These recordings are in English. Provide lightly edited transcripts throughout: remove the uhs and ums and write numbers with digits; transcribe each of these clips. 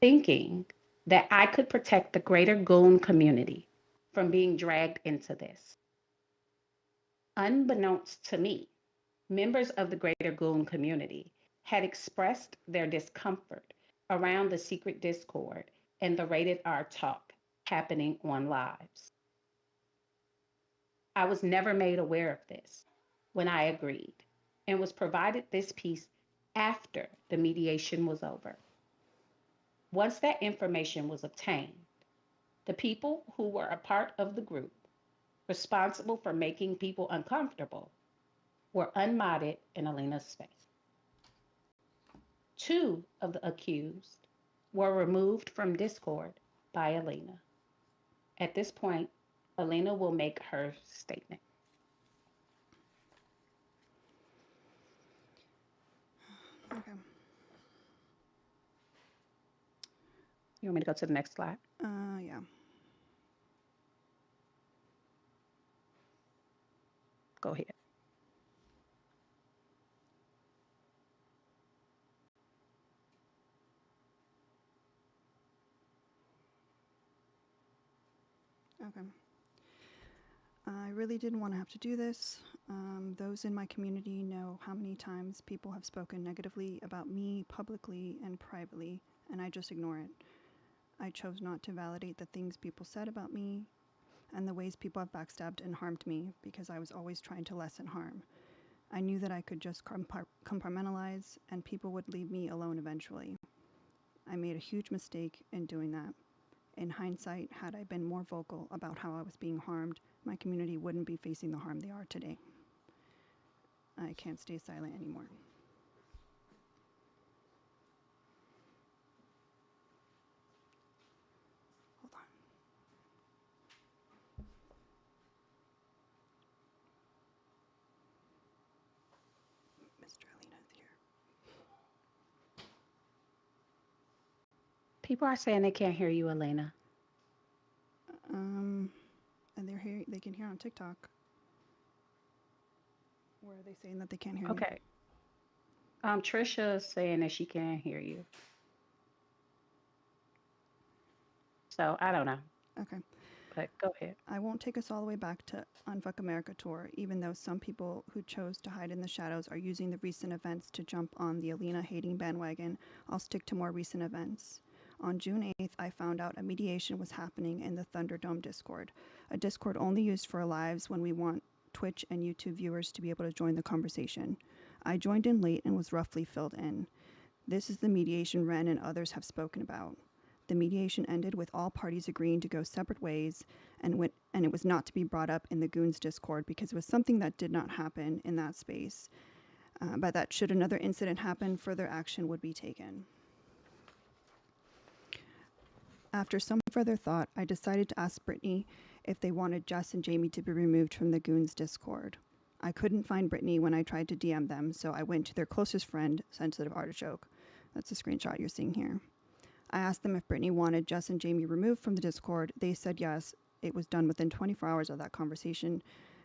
thinking that I could protect the greater goon community from being dragged into this. Unbeknownst to me, members of the greater goon community had expressed their discomfort around the secret Discord and the rated R talk happening on lives. I was never made aware of this when I agreed and was provided this piece after the mediation was over. Once that information was obtained, the people who were a part of the group responsible for making people uncomfortable were unmodded in Alina's space. Two of the accused were removed from Discord by Alina. At this point, Alina will make her statement. Okay. You want me to go to the next slide? Yeah. Go ahead. Okay. I really didn't want to have to do this. Those in my community know how many times people have spoken negatively about me publicly and privately, and I just ignore it. I chose not to validate the things people said about me and the ways people have backstabbed and harmed me because I was always trying to lessen harm. I knew that I could just compartmentalize and people would leave me alone eventually. I made a huge mistake in doing that. In hindsight, had I been more vocal about how I was being harmed, my community wouldn't be facing the harm they are today. I can't stay silent anymore. Hold on. Mr. Alina's here. People are saying they can't hear you, Alina. Um, and they're here. They can hear on TikTok. Where are they saying that they can't hear me? Okay. Trisha is saying that she can't hear you. So I don't know, Okay. but go ahead. I won't take us all the way back to Unfuck America tour, even though some people who chose to hide in the shadows are using the recent events to jump on the Alina hating bandwagon. I'll stick to more recent events. On June 8th, I found out a mediation was happening in the Thunderdome Discord, a Discord only used for lives when we want Twitch and YouTube viewers to be able to join the conversation. I joined in late and was roughly filled in. This is the mediation Ren and others have spoken about. The mediation ended with all parties agreeing to go separate ways, and it was not to be brought up in the Goons Discord because it was something that did not happen in that space. But that should another incident happen, further action would be taken. After some further thought, I decided to ask Brittany if they wanted Jess and Jamie to be removed from the Goons Discord. I couldn't find Brittany when I tried to DM them, so I went to their closest friend, Sensitive Artichoke. That's a screenshot you're seeing here. I asked them if Brittany wanted Jess and Jamie removed from the Discord. They said yes. It was done within 24 hours of that conversation.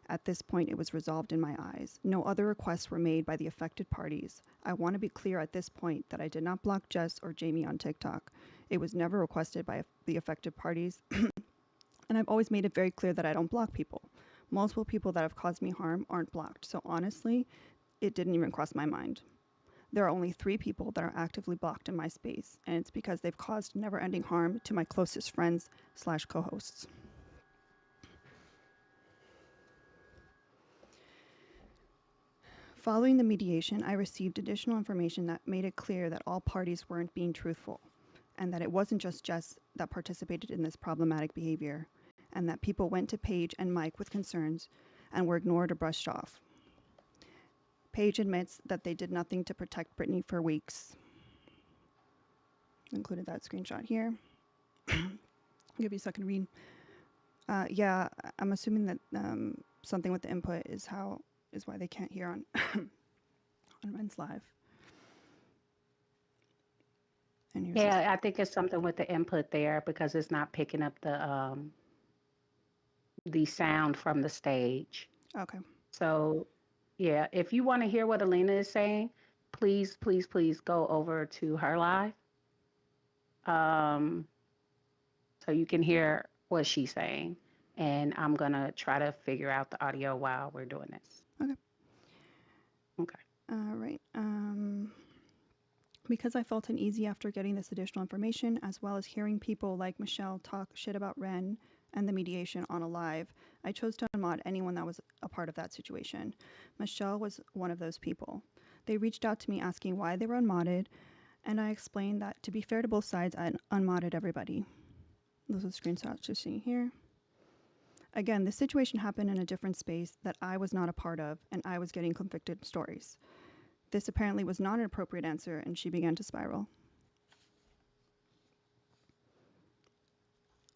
At this point, it was resolved in my eyes. No other requests were made by the affected parties. I want to be clear at this point that I did not block Jess or Jamie on TikTok. It was never requested by the affected parties, and I've always made it very clear that I don't block people. Multiple people that have caused me harm aren't blocked, so honestly, it didn't even cross my mind. There are only 3 people that are actively blocked in my space, and it's because they've caused never-ending harm to my closest friends/co-hosts. Following the mediation, I received additional information that made it clear that all parties weren't being truthful, and that it wasn't just Jess that participated in this problematic behavior, and that people went to Paige and Mike with concerns and were ignored or brushed off. Paige admits that they did nothing to protect Brittany for weeks. Included that screenshot here. I'll give you a second to read. Yeah, I'm assuming that something with the input is why they can't hear on on Ren's live. And here's this. Yeah, I think it's something with the input there because it's not picking up the sound from the stage. Okay. So, yeah, if you want to hear what Alina is saying, please, please, please go over to her live. um, so you can hear what she's saying. And I'm going to try to figure out the audio while we're doing this. Okay. Okay. Right. Because I felt uneasy after getting this additional information, as well as hearing people like Michelle talk shit about Ren and the mediation on a live, I chose to unmod anyone that was a part of that situation. Michelle was one of those people. They reached out to me asking why they were unmodded, and I explained that to be fair to both sides, I unmodded everybody. Those are the screenshots you're seeing here. Again, this situation happened in a different space that I was not a part of, and I was getting conflicted stories. This apparently was not an appropriate answer, and she began to spiral.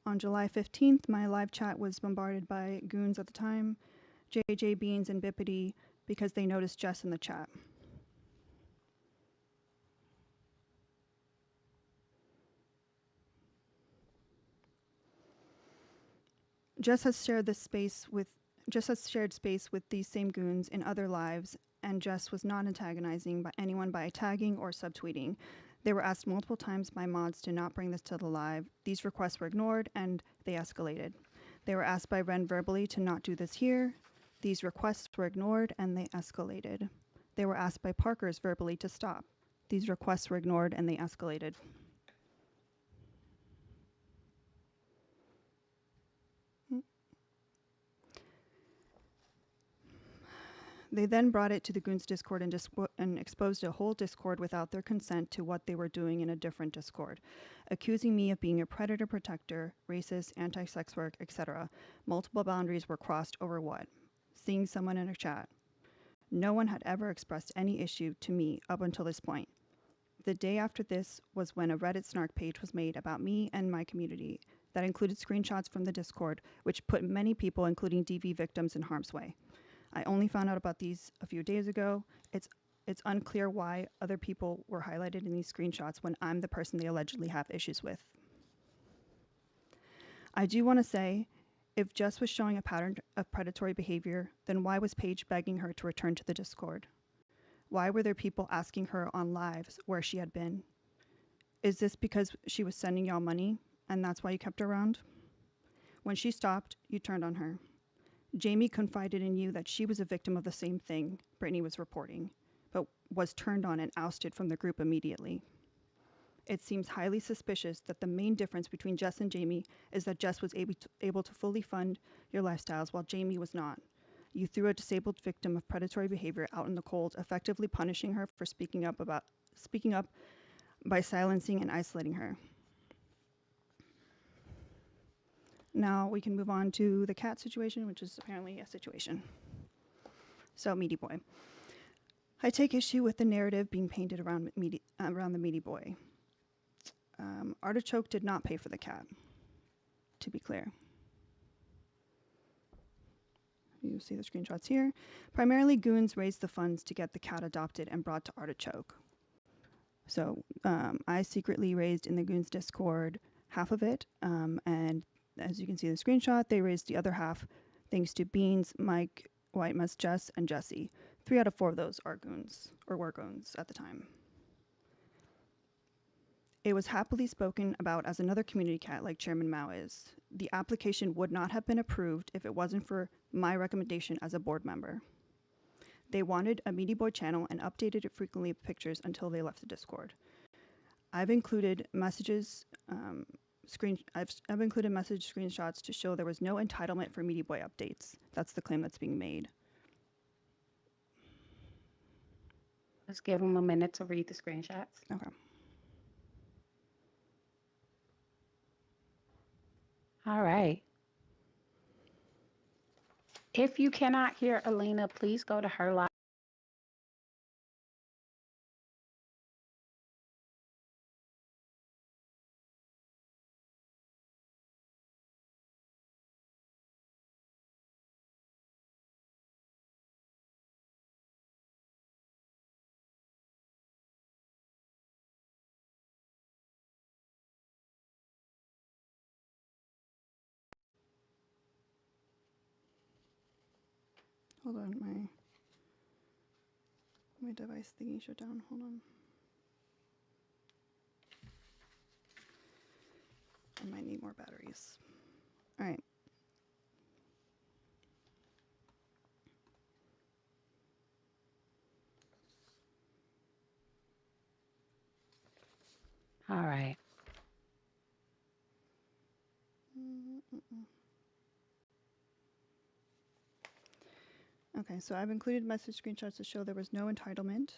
On July 15th, my live chat was bombarded by goons at the time, JJ Beans and Bippity, because they noticed Jess in the chat. Jess has shared space with these same goons in other lives, and Jess was not antagonizing by anyone by tagging or subtweeting. They were asked multiple times by mods to not bring this to the live. These requests were ignored and they escalated. They were asked by Ren verbally to not do this here. These requests were ignored and they escalated. They were asked by Parkers verbally to stop. These requests were ignored and they escalated. They then brought it to the Goons Discord and exposed a whole Discord without their consent to what they were doing in a different Discord, accusing me of being a predator protector, racist, anti-sex work, etc. Multiple boundaries were crossed over what? Seeing someone in a chat. No one had ever expressed any issue to me up until this point. The day after this was when a Reddit snark page was made about me and my community that included screenshots from the Discord, which put many people, including DV victims, in harm's way. I only found out about these a few days ago. It's unclear why other people were highlighted in these screenshots when I'm the person they allegedly have issues with. I do want to say, if Jess was showing a pattern of predatory behavior, then why was Paige begging her to return to the Discord? Why were there people asking her on lives where she had been? Is this because she was sending y'all money and that's why you kept her around? When she stopped, you turned on her. Jamie confided in you that she was a victim of the same thing Brittany was reporting, but was turned on and ousted from the group immediately. It seems highly suspicious that the main difference between Jess and Jamie is that Jess was able to fully fund your lifestyles while Jamie was not. You threw a disabled victim of predatory behavior out in the cold, effectively punishing her for speaking up by silencing and isolating her. Now we can move on to the cat situation, which is apparently a situation. So, Meaty Boy. I take issue with the narrative being painted around the Meaty Boy. Artichoke did not pay for the cat, to be clear. You see the screenshots here. Primarily, goons raised the funds to get the cat adopted and brought to Artichoke. So I secretly raised in the goons Discord half of it, and as you can see in the screenshot, they raised the other half thanks to Beans, Mike, White Mess, Jess, and Jesse. 3 out of 4 of those are goons, or were goons at the time. It was happily spoken about as another community cat like Chairman Mao is. The application would not have been approved if it wasn't for my recommendation as a board member. They wanted a Meaty Boy channel and updated it frequently with pictures until they left the Discord. I've included messages, I've included message screenshots to show there was no entitlement for Meaty Boy updates. That's the claim that's being made. Let's give them a minute to read the screenshots. Okay. All right. If you cannot hear Alina, please go to her live. Hold on, my device thingy shut down. Hold on. I might need more batteries. All right. All right. Okay, so I've included message screenshots to show there was no entitlement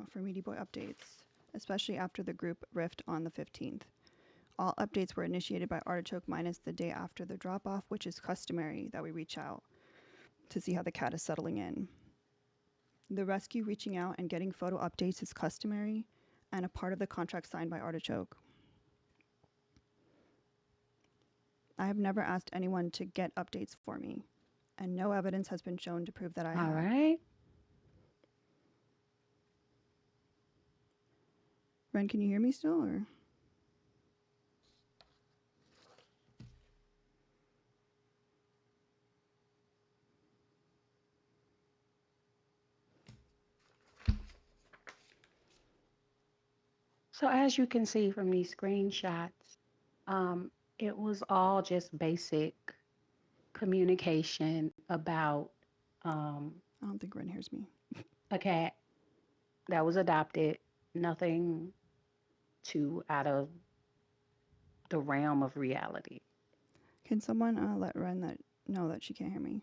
for Meaty Boy updates, especially after the group rift on the 15th. All updates were initiated by Artichoke minus the day after the drop off, which is customary that we reach out to see how the cat is settling in. The rescue reaching out and getting photo updates is customary and a part of the contract signed by Artichoke. I have never asked anyone to get updates for me, and no evidence has been shown to prove that I All had. right. Ren, can you hear me still? Or So as you can see from these screenshots, um, it was all just basic communication about um, I don't think Ren hears me. a cat that was adopted. Nothing too out of the realm of reality. Can someone let Ren know that she can't hear me?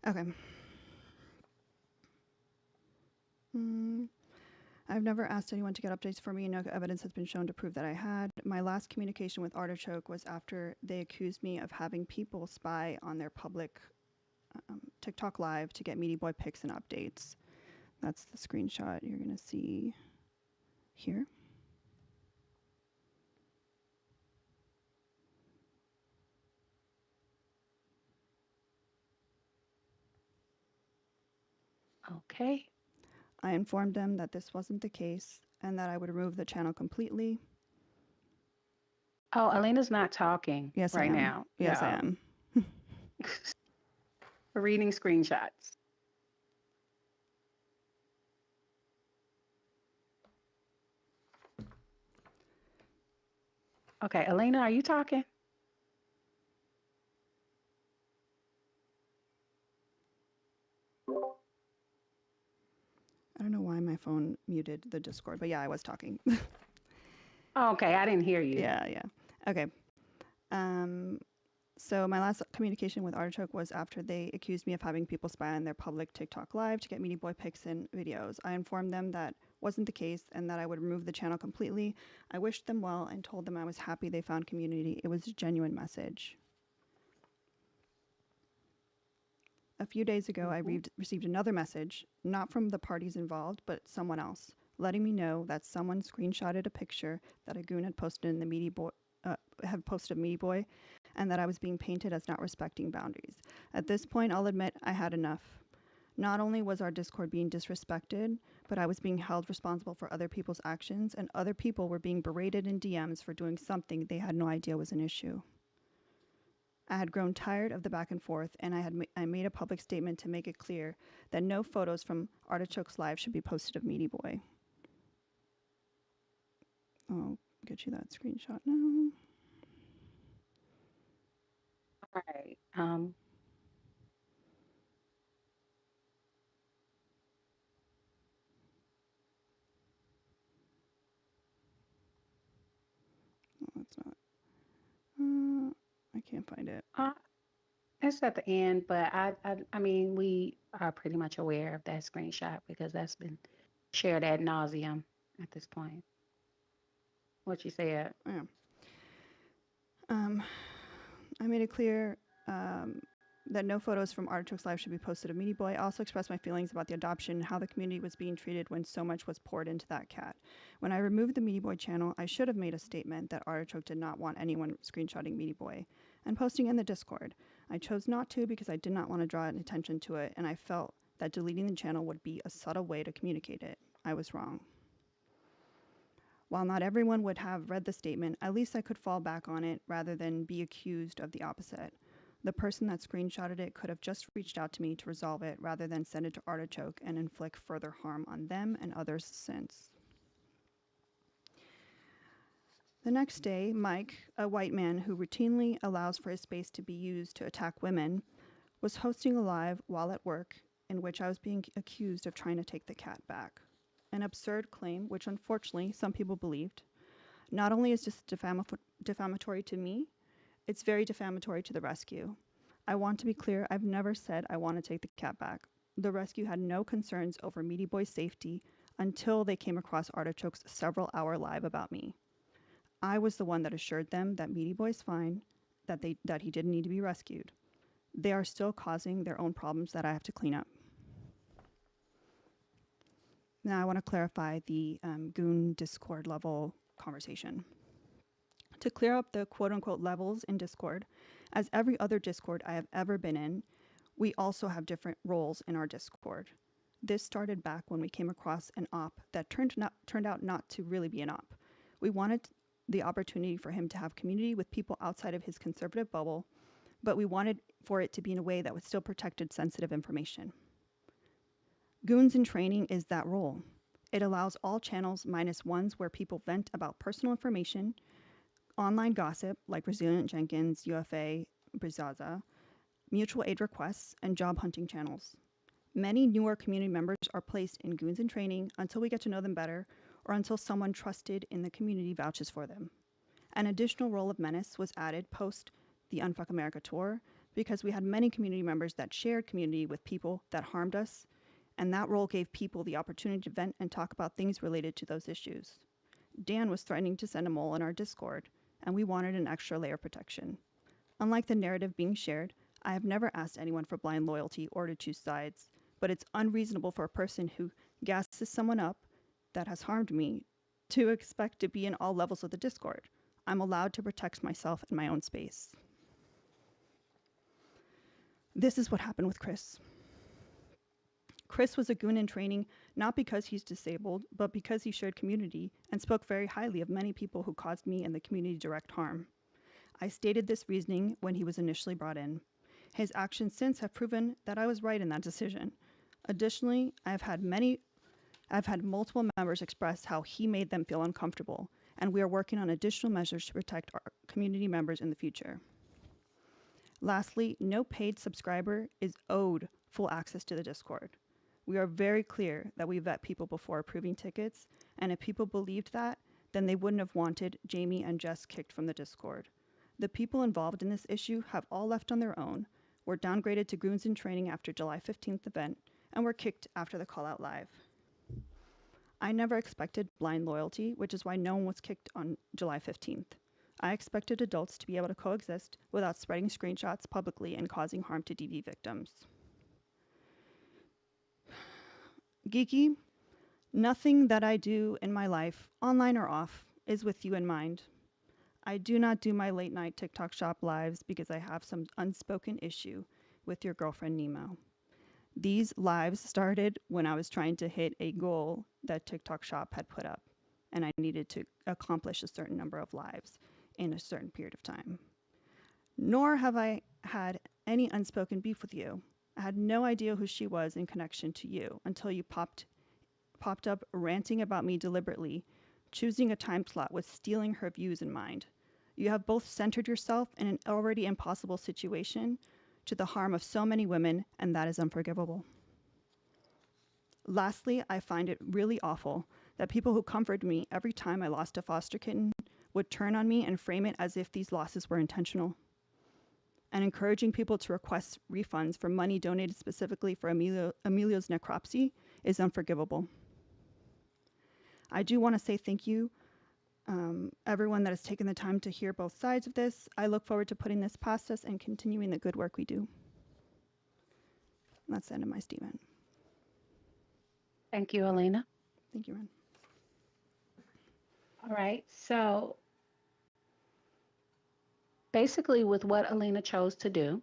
Okay. Mm, I've never asked anyone to get updates for me. No evidence has been shown to prove that I had. My last communication with Artichoke was after they accused me of having people spy on their public TikTok live to get Meaty Boy pics and updates. That's the screenshot you're going to see here. Okay. I informed them that this wasn't the case and that I would remove the channel completely. Oh, Elena's not talking Yes, I right am. now. Yes, I Yeah. am. We're reading screenshots. Okay, Elena, are you talking? I don't know why my phone muted the Discord, but yeah, I was talking. Oh, okay, I didn't hear you. Yeah. Okay. Um, so my last communication with Artichoke was after they accused me of having people spy on their public TikTok live to get Meaty Boy pics and videos. I informed them that wasn't the case and that I would remove the channel completely. I wished them well and told them I was happy they found community. It was a genuine message. A few days ago, I Hmm. received another message, not from the parties involved, but someone else, letting me know that someone screenshotted a picture that a goon had posted in the Meaty Boy, had posted of Meaty Boy, and that I was being painted as not respecting boundaries. At this point, I'll admit I had enough. Not only was our Discord being disrespected, but I was being held responsible for other people's actions, and other people were being berated in DMs for doing something they had no idea was an issue. I had grown tired of the back and forth, and I made a public statement to make it clear that no photos from Artichoke's live should be posted of Meaty Boy. I'll get you that screenshot now. All right. No, that's not. I can't find it. Uh, it's at the end, but I mean, we are pretty much aware of that screenshot because that's been shared ad nauseum at this point. What you said. Oh, yeah. Um, I made it clear that no photos from Artichoke's live should be posted of Meaty Boy. I also expressed my feelings about the adoption and how the community was being treated when so much was poured into that cat. When I removed the Meaty Boy channel, I should have made a statement that Artichoke did not want anyone screenshotting Meaty Boy and posting in the Discord. I chose not to because I did not want to draw attention to it, and I felt that deleting the channel would be a subtle way to communicate it. I was wrong. While not everyone would have read the statement, at least I could fall back on it rather than be accused of the opposite. The person that screenshotted it could have just reached out to me to resolve it rather than send it to Artichoke and inflict further harm on them and others since. The next day, Mike, a white man who routinely allows for his space to be used to attack women, was hosting a live while at work in which I was being accused of trying to take the cat back. An absurd claim, which unfortunately some people believed. Not only is this defamatory to me, it's very defamatory to the rescue. I want to be clear, I've never said I want to take the cat back. The rescue had no concerns over Meaty Boy's safety until they came across Artichoke's several-hour live about me. I was the one that assured them that Meaty Boy's fine, that he didn't need to be rescued. They are still causing their own problems that I have to clean up. Now I want to clarify the Goon Discord level conversation. To clear up the quote unquote levels in Discord, as every other Discord I have ever been in, we also have different roles in our Discord. This started back when we came across an op that turned out not to really be an op. We wanted the opportunity for him to have community with people outside of his conservative bubble, but we wanted for it to be in a way that was still protected sensitive information. Goons in Training is that role. It allows all channels minus ones where people vent about personal information, online gossip like Resilient Jenkins, UFA, Brizaza, mutual aid requests, and job hunting channels. Many newer community members are placed in Goons in Training until we get to know them better or until someone trusted in the community vouches for them. An additional role of menace was added post the Unfuck America tour because we had many community members that shared community with people that harmed us, and that role gave people the opportunity to vent and talk about things related to those issues. Dan was threatening to send a mole in our Discord, and we wanted an extra layer of protection. Unlike the narrative being shared, I have never asked anyone for blind loyalty or to choose sides, but it's unreasonable for a person who gasses someone up that has harmed me to expect to be in all levels of the Discord. I'm allowed to protect myself in my own space. This is what happened with Chris. Chris was a goon in training not because he's disabled, but because he shared community and spoke very highly of many people who caused me and the community direct harm. I stated this reasoning when he was initially brought in. His actions since have proven that I was right in that decision. Additionally, I've had multiple members express how he made them feel uncomfortable, and we are working on additional measures to protect our community members in the future. Lastly, no paid subscriber is owed full access to the Discord. We are very clear that we vet people before approving tickets, and if people believed that, then they wouldn't have wanted Jamie and Jess kicked from the Discord. The people involved in this issue have all left on their own, were downgraded to Goons in Training after July 15th event, and were kicked after the call out live. I never expected blind loyalty, which is why no one was kicked on July 15th. I expected adults to be able to coexist without spreading screenshots publicly and causing harm to DV victims. Geeky, nothing that I do in my life, online or off, is with you in mind. I do not do my late night TikTok shop lives because I have some unspoken issue with your girlfriend Nemo. These lives started when I was trying to hit a goal that TikTok shop had put up, and I needed to accomplish a certain number of lives in a certain period of time. Nor have I had any unspoken beef with you. I had no idea who she was in connection to you until you popped up ranting about me deliberately, choosing a time slot with stealing her views in mind. You have both centered yourself in an already impossible situation to the harm of so many women, and that is unforgivable. Lastly, I find it really awful that people who comforted me every time I lost a foster kitten would turn on me and frame it as if these losses were intentional. And encouraging people to request refunds for money donated specifically for Emilio's necropsy is unforgivable. I do want to say thank you, everyone that has taken the time to hear both sides of this. I look forward to putting this past us and continuing the good work we do. That's the end of my statement. Thank you, Alina. Thank you, Ren. All right. So basically, with what Alina chose to do,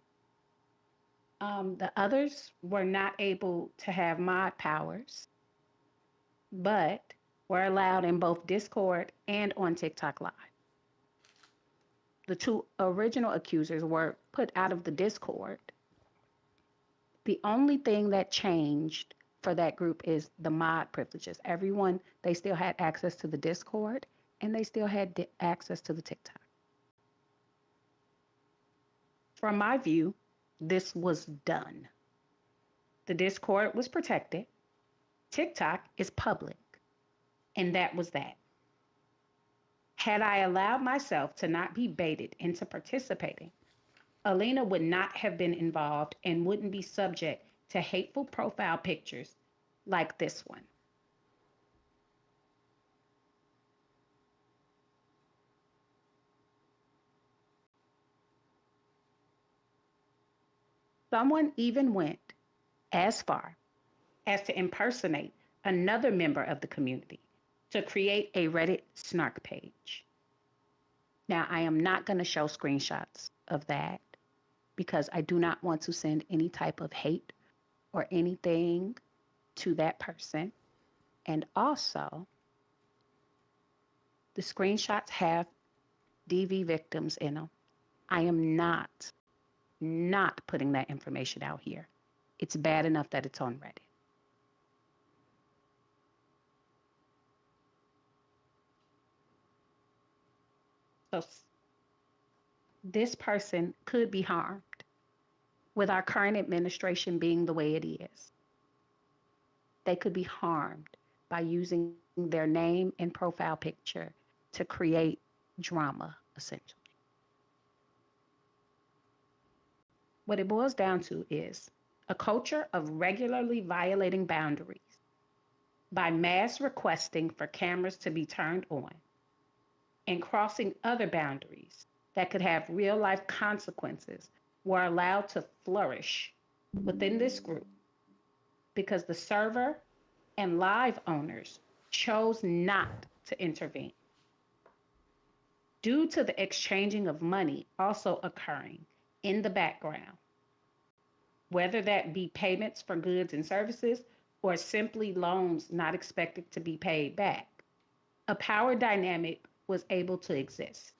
the others were not able to have mod powers, but were allowed in both Discord and on TikTok Live. the two original accusers were put out of the Discord. The only thing that changed for that group is the mod privileges. Everyone, they still had access to the Discord and they still had access to the TikTok. From my view, this was done. The Discord was protected. TikTok is public. And that was that. Had I allowed myself to not be baited into participating, Alina would not have been involved and wouldn't be subject to hateful profile pictures like this one. Someone even went as far as to impersonate another member of the community to create a Reddit snark page. Now, I am not going to show screenshots of that because I do not want to send any type of hate or anything to that person. And also, the screenshots have DV victims in them. I am not putting that information out here. It's bad enough that it's on Reddit. So this person could be harmed with our current administration being the way it is. They could be harmed by using their name and profile picture to create drama, essentially. What it boils down to is a culture of regularly violating boundaries by mass requesting for cameras to be turned on and crossing other boundaries that could have real life consequences were allowed to flourish within this group because the server and live owners chose not to intervene. Due to the exchanging of money also occurring in the background, whether that be payments for goods and services or simply loans not expected to be paid back, a power dynamic was able to exist.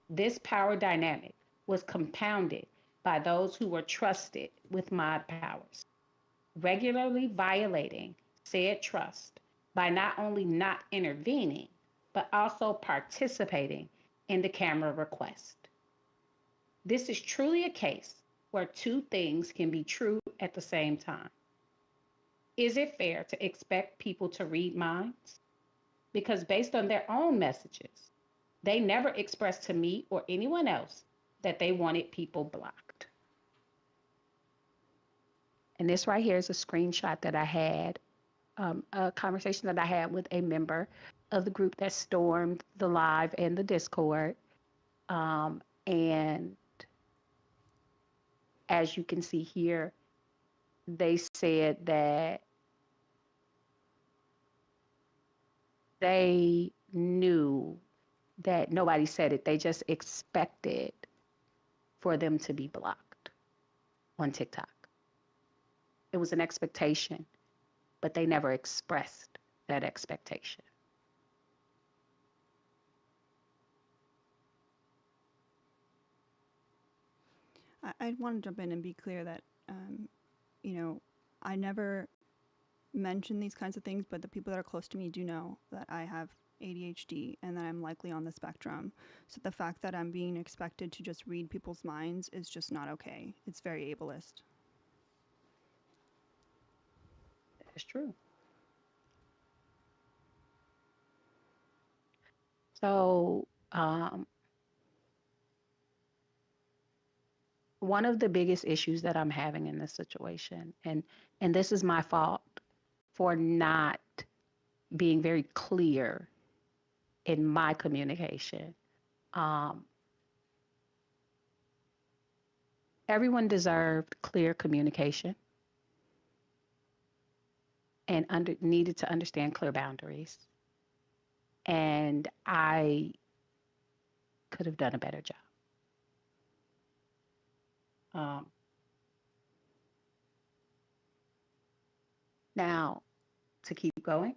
This power dynamic was compounded by those who were trusted with mod powers, regularly violating said trust by not only not intervening, but also participating in the camera request. This is truly a case where two things can be true at the same time. Is it fair to expect people to read minds? Because based on their own messages, they never expressed to me or anyone else that they wanted people blocked. And this right here is a screenshot that I had, a conversation that I had with a member of the group that stormed the live and the Discord. And as you can see here, they said that they knew that nobody said it. They just expected for them to be blocked on TikTok. It was an expectation, but they never expressed that expectation. I want to jump in and be clear that, you know, I never mention these kinds of things, but the people that are close to me do know that I have ADHD and that I'm likely on the spectrum. So the fact that I'm being expected to just read people's minds is just not okay. It's very ableist. That's true. So, one of the biggest issues that I'm having in this situation, and this is my fault for not being very clear in my communication. Um, Everyone deserved clear communication and needed to understand clear boundaries. And I could have done a better job. Um, Now, to keep going,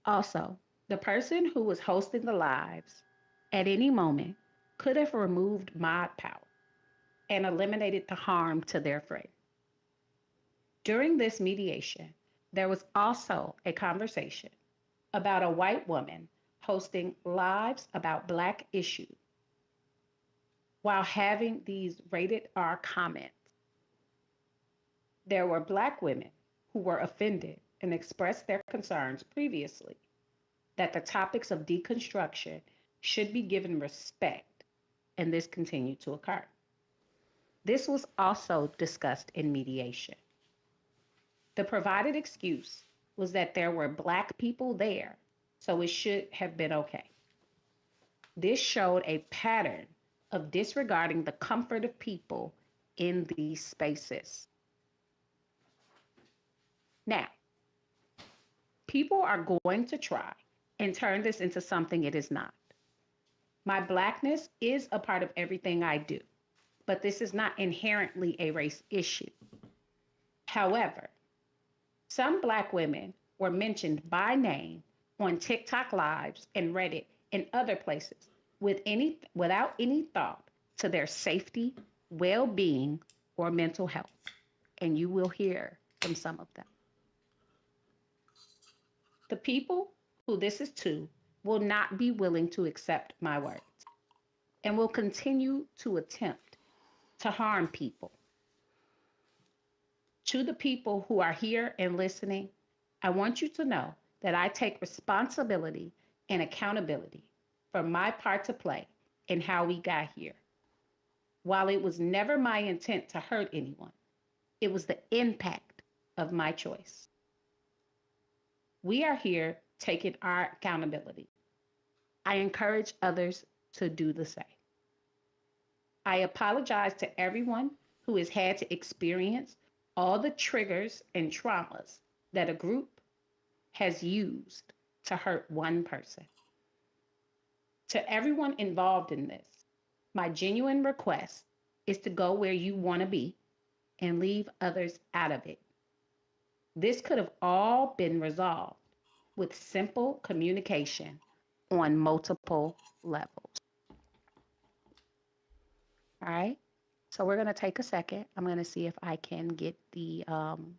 also, the person who was hosting the lives at any moment could have removed my power and eliminated the harm to their friend. During this mediation, there was also a conversation about a white woman hosting lives about Black issues while having these rated R comments. There were Black women who were offended and expressed their concerns previously that the topics of deconstruction should be given respect, and this continued to occur. This was also discussed in mediation. The provided excuse was that there were Black people there, so it should have been okay. This showed a pattern of disregarding the comfort of people in these spaces. Now, people are going to try and turn this into something it is not. My Blackness is a part of everything I do, but this is not inherently a race issue. However, some Black women were mentioned by name on TikTok lives and Reddit and other places without any thought to their safety, well being, or mental health. And you will hear from some of them. The people who this is to will not be willing to accept my words and will continue to attempt to harm people. To the people who are here and listening, I want you to know that I take responsibility and accountability for my part to play in how we got here. While it was never my intent to hurt anyone, it was the impact of my choice. We are here taking our accountability. I encourage others to do the same. I apologize to everyone who has had to experience all the triggers and traumas that a group has used to hurt one person. To everyone involved in this, my genuine request is to go where you want to be and leave others out of it. This could have all been resolved with simple communication on multiple levels. All right. So we're going to take a second. I'm going to see if I can get I'm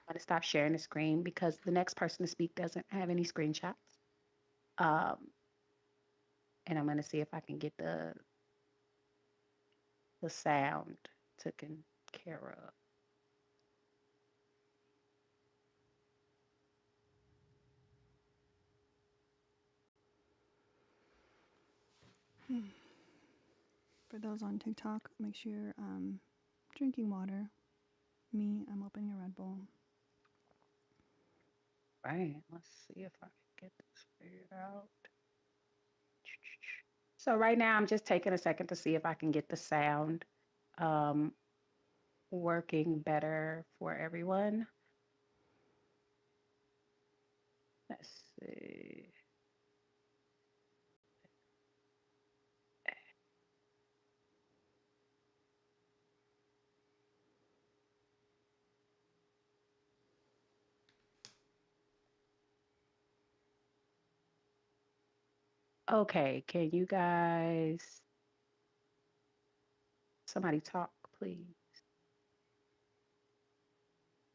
going to stop sharing the screen because the next person to speak doesn't have any screenshots. Um, and I'm going to see if I can get the sound taken care of. For those on TikTok, make sure you're drinking water. Me, I'm opening a Red Bull. Right. Let's see if I can get this figured out. So right now, I'm just taking a second to see if I can get the sound um, working better for everyone. Let's see. Okay, can you guys, somebody talk, please?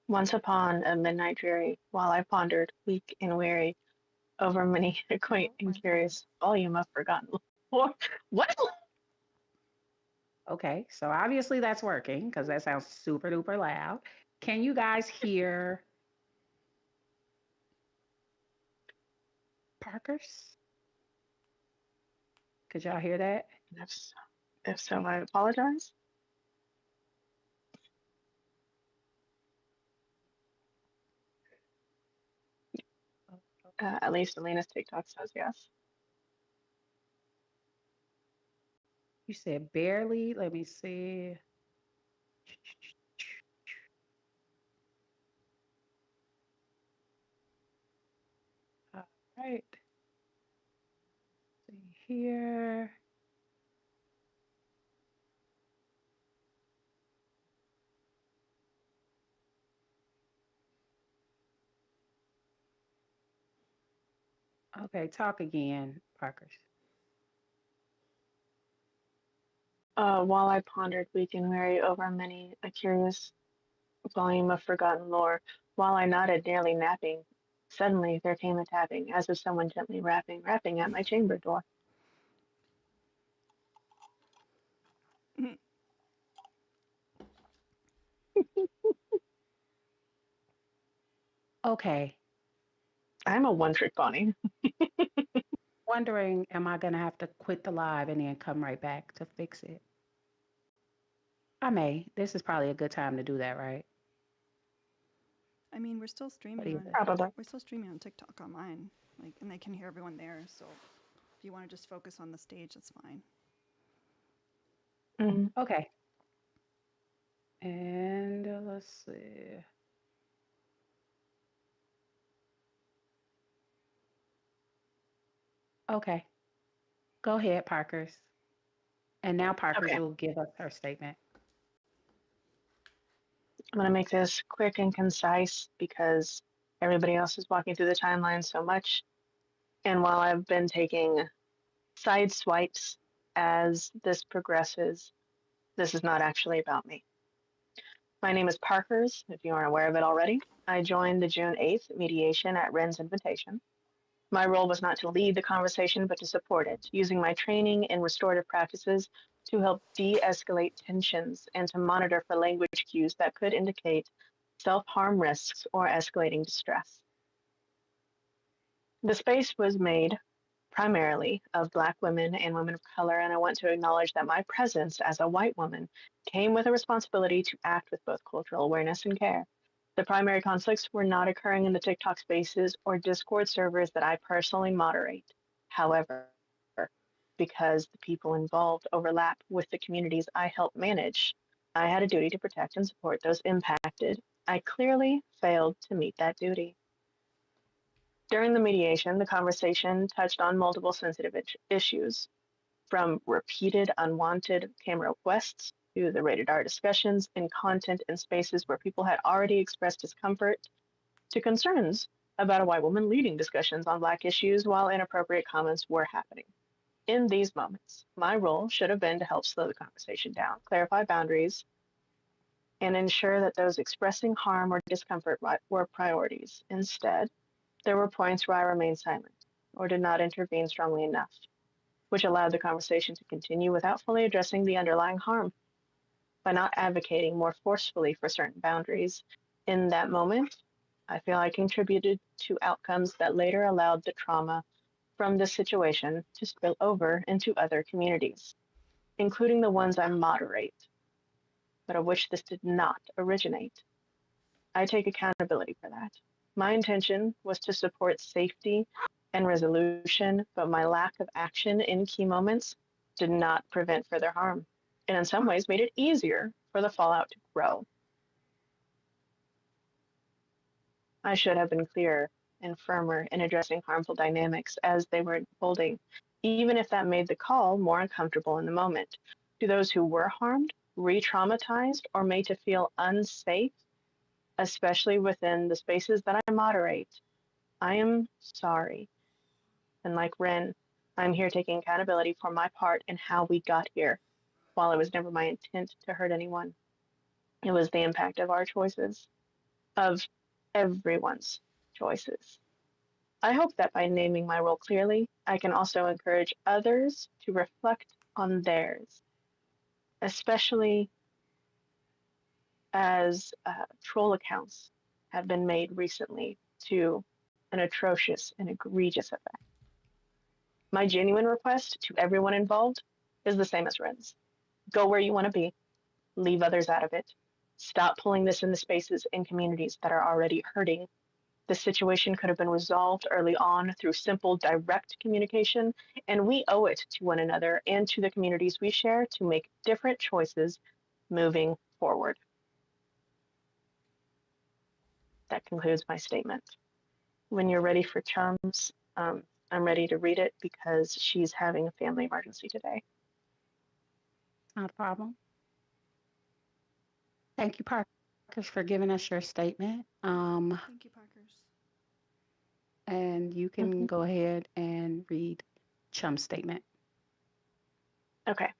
Once upon a midnight dreary, while I pondered, weak and weary, over many a quaint Oh and my God. curious volume of forgotten lore. What? Okay, so obviously that's working because that sounds super duper loud. Can you guys hear Parker's? Could y'all hear that? If so, if so, I apologize. At least Elena's TikTok says yes. You said barely. Let me see. All right. See here. Okay, talk again, Parkers. While I pondered weak and weary over many a curious volume of forgotten lore, while I nodded, nearly napping, suddenly there came a tapping, as of someone gently rapping at my chamber door. Okay, I'm a one-trick pony. wondering, am I gonna have to quit the live and then come right back to fix it? I may. This is probably a good time to do that, right? I mean, What do you think? Probably. we're still streaming on TikTok on mine, like, and they can hear everyone there. So if you want to just focus on the stage, that's fine. Hmm. Okay, and let's see. Okay, go ahead, Parkers. And now Parkers Okay, will give us her statement. I'm gonna make this quick and concise because everybody else is walking through the timeline so much. And while I've been taking side swipes as this progresses, this is not actually about me. My name is Parkers, if you aren't aware of it already. I joined the June 8th mediation at Ren's invitation. My role was not to lead the conversation, but to support it, using my training in restorative practices to help de escalate tensions and to monitor for language cues that could indicate self harm risks or escalating distress. The space was made primarily of Black women and women of color, and I want to acknowledge that my presence as a white woman came with a responsibility to act with both cultural awareness and care. The primary conflicts were not occurring in the TikTok spaces or Discord servers that I personally moderate. However, because the people involved overlap with the communities I help manage, I had a duty to protect and support those impacted. I clearly failed to meet that duty. During the mediation, the conversation touched on multiple sensitive issues, from repeated unwanted camera requests to the rated R discussions in content and spaces where people had already expressed discomfort to concerns about a white woman leading discussions on Black issues while inappropriate comments were happening. In these moments, my role should have been to help slow the conversation down, clarify boundaries, and ensure that those expressing harm or discomfort were priorities. Instead, there were points where I remained silent or did not intervene strongly enough, which allowed the conversation to continue without fully addressing the underlying harm. By not advocating more forcefully for certain boundaries in that moment, I feel I contributed to outcomes that later allowed the trauma from this situation to spill over into other communities, including the ones I moderate, but of which this did not originate. I take accountability for that. My intention was to support safety and resolution, but my lack of action in key moments did not prevent further harm, and in some ways made it easier for the fallout to grow. I should have been clearer and firmer in addressing harmful dynamics as they were unfolding, even if that made the call more uncomfortable in the moment. To those who were harmed, re traumatized, or made to feel unsafe, especially within the spaces that I moderate, I am sorry. And like Ren, I'm here taking accountability for my part in how we got here. While it was never my intent to hurt anyone, it was the impact of our choices, of everyone's choices. I hope that by naming my role clearly, I can also encourage others to reflect on theirs, especially as troll accounts have been made recently to an atrocious and egregious effect. My genuine request to everyone involved is the same as Ren's. Go where you want to be, leave others out of it. Stop pulling this into spaces and communities that are already hurting. The situation could have been resolved early on through simple, direct communication, and we owe it to one another and to the communities we share to make different choices moving forward. That concludes my statement. When you're ready for Chums, I'm ready to read it because she's having a family emergency today. Not a problem. Thank you, Parkers, for giving us your statement. Thank you, Parkers. And you can Mhm. go ahead and read Chum's statement. Okay,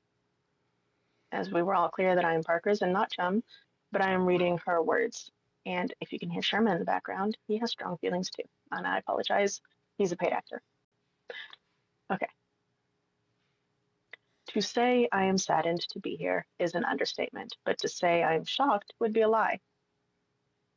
as we were all clear that I am Parker's and not Chum, but I am reading her words. And if you can hear Sherman in the background, he has strong feelings too. And I apologize, he's a paid actor. Okay, to say I am saddened to be here is an understatement, but to say I am shocked would be a lie.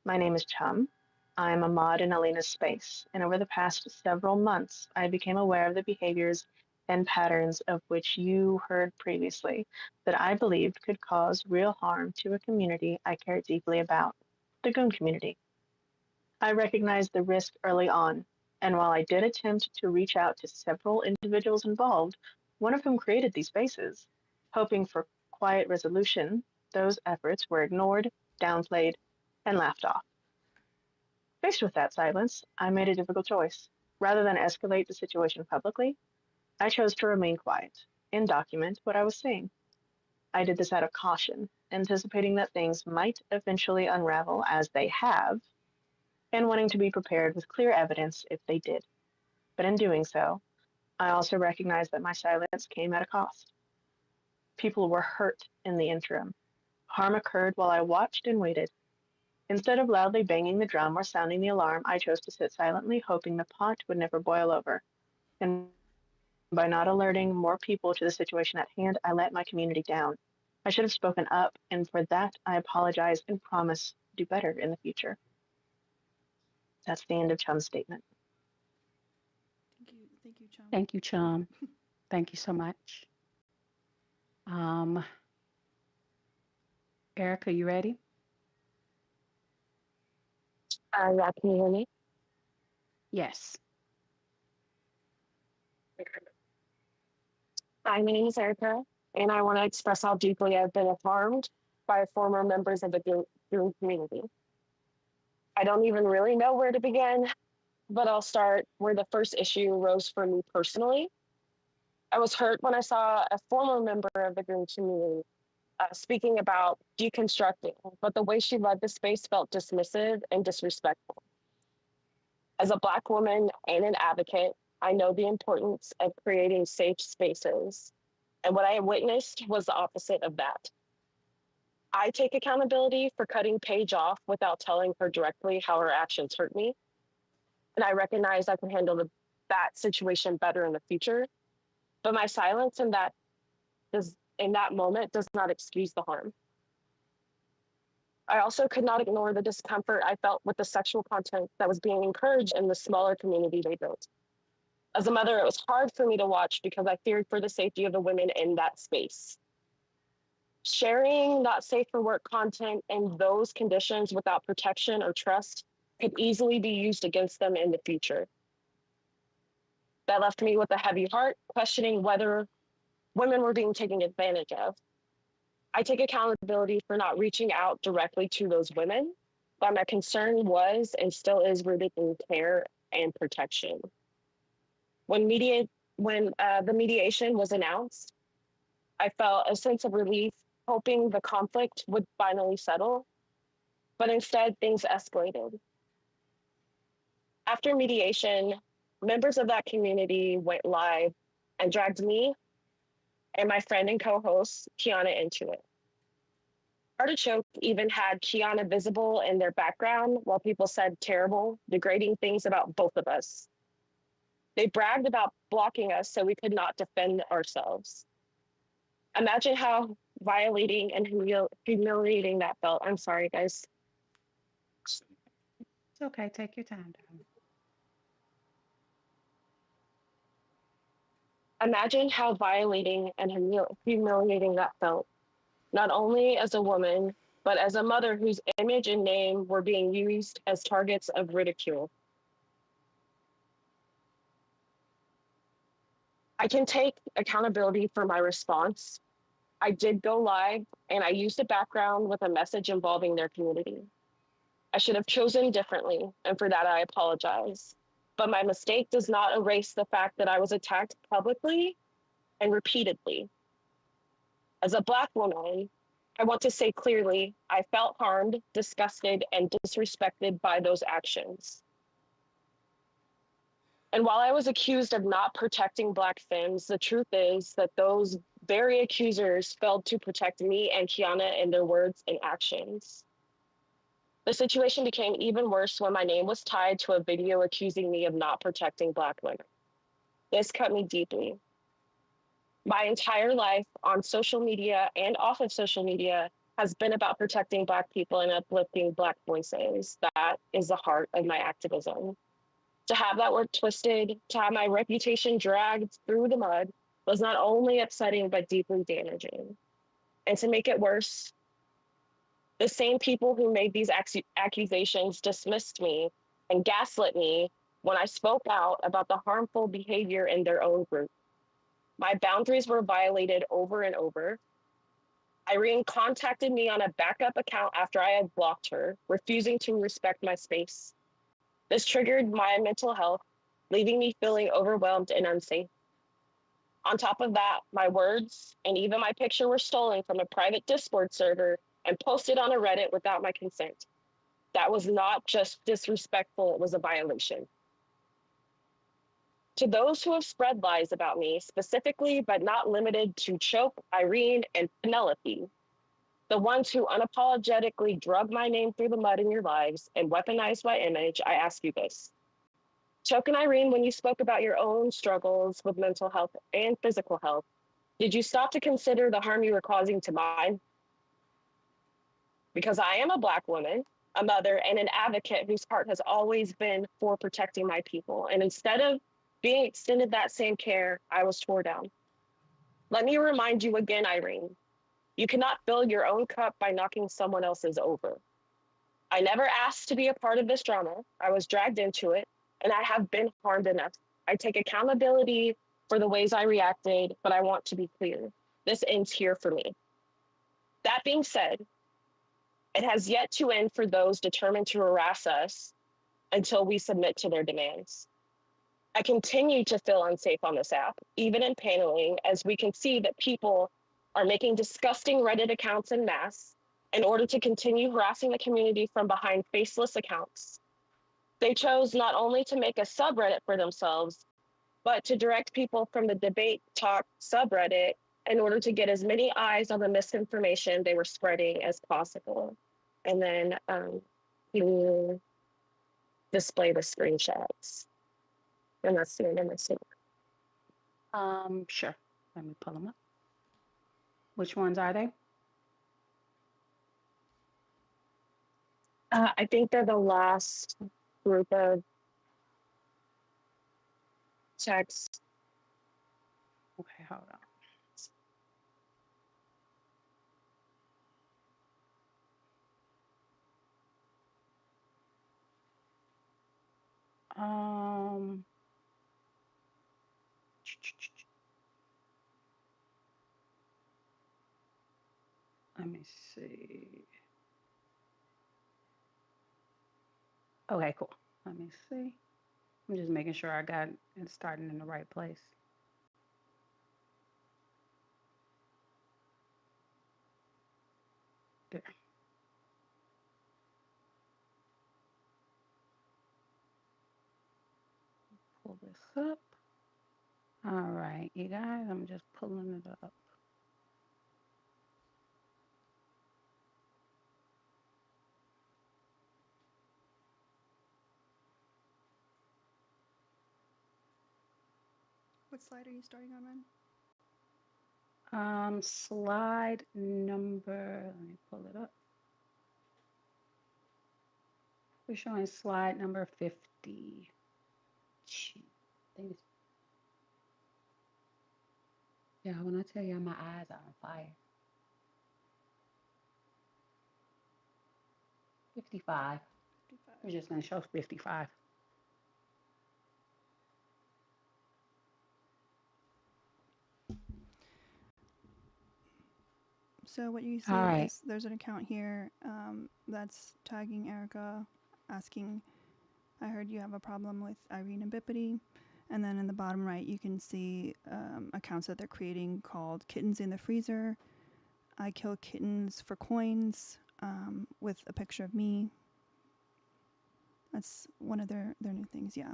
My name is Chum. I am a mod in Alina's space, and over the past several months, I became aware of the behaviors and patterns of which you heard previously that I believed could cause real harm to a community I care deeply about, the Goon community. I recognized the risk early on, and while I did attempt to reach out to several individuals involved, one of whom created these spaces, hoping for quiet resolution, those efforts were ignored, downplayed, and laughed off. Faced with that silence, I made a difficult choice. Rather than escalate the situation publicly, I chose to remain quiet and document what I was seeing. I did this out of caution, anticipating that things might eventually unravel as they have, and wanting to be prepared with clear evidence if they did. But in doing so, I also recognized that my silence came at a cost. People were hurt in the interim. Harm occurred while I watched and waited. Instead of loudly banging the drum or sounding the alarm, I chose to sit silently, hoping the pot would never boil over. And by not alerting more people to the situation at hand, I let my community down. I should have spoken up, and for that, I apologize and promise to do better in the future. That's the end of Chum's statement. Thank you, Chum. Thank you, Chum. Thank you so much. Um, Erica, you ready? Yeah, can you hear me? Yes. Hi, my name is Erica, and I want to express how deeply I've been harmed by former members of the Goon community. I don't even really know where to begin, but I'll start where the first issue arose for me personally. I was hurt when I saw a former member of the Goon community speaking about deconstructing, but the way she led the space felt dismissive and disrespectful. As a Black woman and an advocate, I know the importance of creating safe spaces. And what I witnessed was the opposite of that. I take accountability for cutting Paige off without telling her directly how her actions hurt me. And I recognize I can handle that situation better in the future. But my silence in that moment does not excuse the harm. I also could not ignore the discomfort I felt with the sexual content that was being encouraged in the smaller community they built. As a mother, it was hard for me to watch because I feared for the safety of the women in that space. Sharing not safe for work content in those conditions without protection or trust could easily be used against them in the future. That left me with a heavy heart, questioning whether women were being taken advantage of. I take accountability for not reaching out directly to those women, but my concern was and still is rooted in care and protection. When the mediation was announced, I felt a sense of relief, hoping the conflict would finally settle, but instead things escalated. After mediation, members of that community went live and dragged me and my friend and co-host Kiana into it. Artichoke even had Kiana visible in their background while people said terrible, degrading things about both of us. They bragged about blocking us so we could not defend ourselves. Imagine how violating and humiliating that felt. I'm sorry, guys. It's okay. Take your time, darling. Imagine how violating and humiliating that felt, not only as a woman, but as a mother whose image and name were being used as targets of ridicule. I can take accountability for my response. I did go live and I used a background with a message involving their community. I should have chosen differently, and for that I apologize. But my mistake does not erase the fact that I was attacked publicly and repeatedly. As a Black woman, I want to say clearly I felt harmed, disgusted, and disrespected by those actions. And while I was accused of not protecting Black femmes, the truth is that those very accusers failed to protect me and Kiana in their words and actions. The situation became even worse when my name was tied to a video accusing me of not protecting Black women. This cut me deeply. My entire life on social media and off of social media has been about protecting Black people and uplifting Black voices. That is the heart of my activism. To have that word twisted, to have my reputation dragged through the mud was not only upsetting but deeply damaging. And to make it worse, the same people who made these accusations dismissed me and gaslit me when I spoke out about the harmful behavior in their own group. My boundaries were violated over and over. Irene contacted me on a backup account after I had blocked her, refusing to respect my space. This triggered my mental health, leaving me feeling overwhelmed and unsafe. On top of that, my words and even my picture were stolen from a private Discord server and posted on a Reddit without my consent. That was not just disrespectful, it was a violation. To those who have spread lies about me, specifically but not limited to Choke, Irene, and Penelope, the ones who unapologetically drug my name through the mud in your lives and weaponized my image, I ask you this. Choke and Irene, when you spoke about your own struggles with mental health and physical health, did you stop to consider the harm you were causing to mine? Because I am a Black woman, a mother, and an advocate whose heart has always been for protecting my people. And instead of being extended that same care, I was tore down. Let me remind you again, Irene, you cannot fill your own cup by knocking someone else's over. I never asked to be a part of this drama. I was dragged into it, and I have been harmed enough. I take accountability for the ways I reacted, but I want to be clear. This ends here for me. That being said, it has yet to end for those determined to harass us until we submit to their demands. I continue to feel unsafe on this app, even in paneling, as we can see that people are making disgusting Reddit accounts en masse in order to continue harassing the community from behind faceless accounts. They chose not only to make a subreddit for themselves, but to direct people from the debate talk subreddit in order to get as many eyes on the misinformation they were spreading as possible. And then you display the screenshots. And that's the end of my statement. Sure. Let me pull them up. Which ones are they? I think they're the last group of texts. Okay, hold on. Let me see. Okay, cool. Let me see. I'm just making sure I got it starting in the right place. There. Pull this up. All right, you guys, I'm just pulling it up. What slide are you starting on, Ren? Slide number, let me pull it up. We're showing slide number 50. I think it's, yeah, when I tell you my eyes are on fire. 55. 55. We're just going to show 55. So what you All see right. is there's an account here that's tagging Erica, asking, I heard you have a problem with Irene and Bippity. And then in the bottom right, you can see accounts that they're creating called Kittens in the Freezer, I Kill Kittens for Coins, with a picture of me. That's one of their new things, yeah.